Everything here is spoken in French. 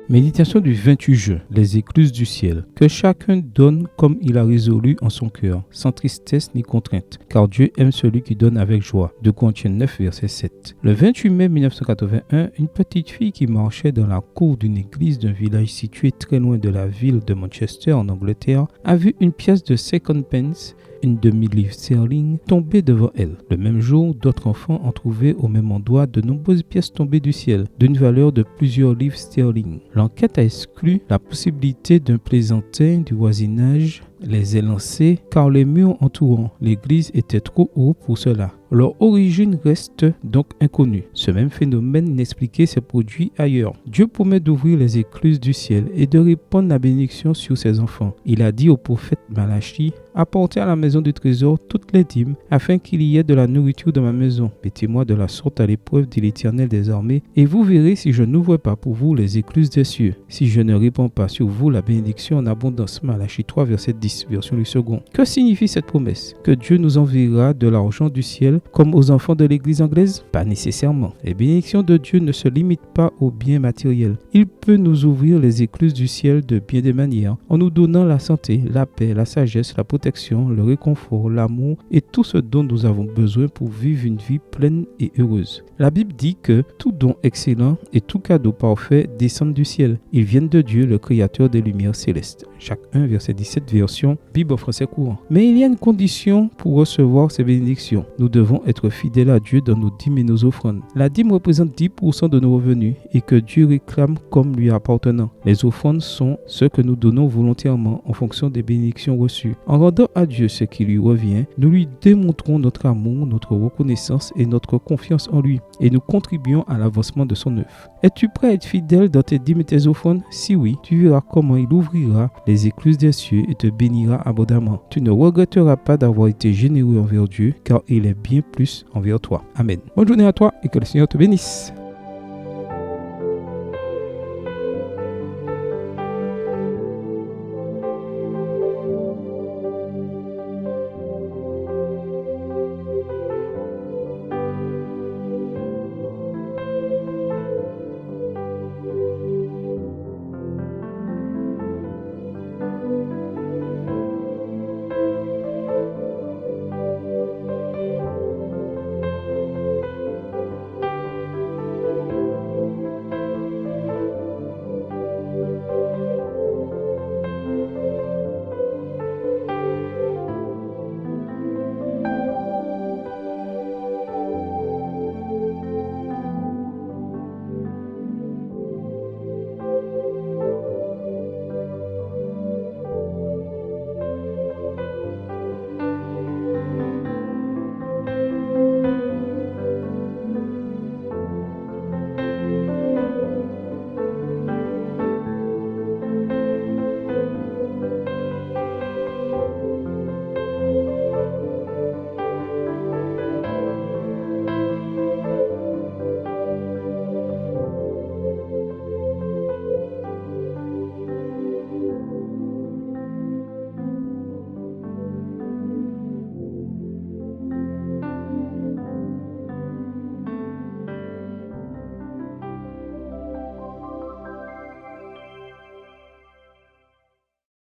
Méditation du 28 juin, les écluses du ciel. Que chacun donne comme il a résolu en son cœur, sans tristesse ni contrainte, car Dieu aime celui qui donne avec joie. 2 Corinthiens 9, verset 7. Le 28 mai 1981, une petite fille qui marchait dans la cour d'une église d'un village situé très loin de la ville de Manchester en Angleterre a vu une pièce de 50 pence, une demi-livre sterling, tomber devant elle. Le même jour, d'autres enfants ont trouvé au même endroit de nombreuses pièces tombées du ciel, d'une valeur de plusieurs livres sterling. L'enquête a exclu la possibilité d'un plaisantin du voisinage les ait lancés car les murs entourant l'église étaient trop hauts pour cela. Leur origine reste donc inconnue. Ce même phénomène inexpliqué s'est produit ailleurs. Dieu promet d'ouvrir les écluses du ciel et de répandre la bénédiction sur ses enfants. Il a dit au prophète Malachi: apportez à la maison du trésor toutes les dîmes, afin qu'il y ait de la nourriture dans ma maison. Mettez-moi de la sorte à l'épreuve, dit l'Éternel des armées, et vous verrez si je n'ouvre pas pour vous les écluses des cieux, si je ne répands pas sur vous la bénédiction en abondance. Malachi 3, verset 10, version du second. Que signifie cette promesse? Que Dieu nous enverra de l'argent du ciel comme aux enfants de l'église anglaise? Pas nécessairement. Les bénédictions de Dieu ne se limitent pas aux biens matériels. Il peut nous ouvrir les écluses du ciel de bien des manières, en nous donnant la santé, la paix, la sagesse, la protection, le réconfort, l'amour et tout ce dont nous avons besoin pour vivre une vie pleine et heureuse. La Bible dit que tout don excellent et tout cadeau parfait descendent du ciel. Ils viennent de Dieu, le créateur des lumières célestes. Jacques 1, verset 17, version Bible en français courant. Mais il y a une condition pour recevoir ces bénédictions. Nous devons être fidèles à Dieu dans nos dîmes et nos offrandes. La dîme représente 10% de nos revenus et que Dieu réclame comme lui appartenant. Les offrandes sont ce que nous donnons volontairement en fonction des bénédictions reçues. En rendant à Dieu ce qui lui revient, nous lui démontrons notre amour, notre reconnaissance et notre confiance en lui, et nous contribuons à l'avancement de son œuvre. Es-tu prêt à être fidèle dans tes dîmes et tes offrandes? Si oui, tu verras comment il ouvrira les écluses des cieux et te bénira abondamment. Tu ne regretteras pas d'avoir été généreux envers Dieu, car il est bien plus envers toi. Amen. Bonne journée à toi et que le Seigneur te bénisse.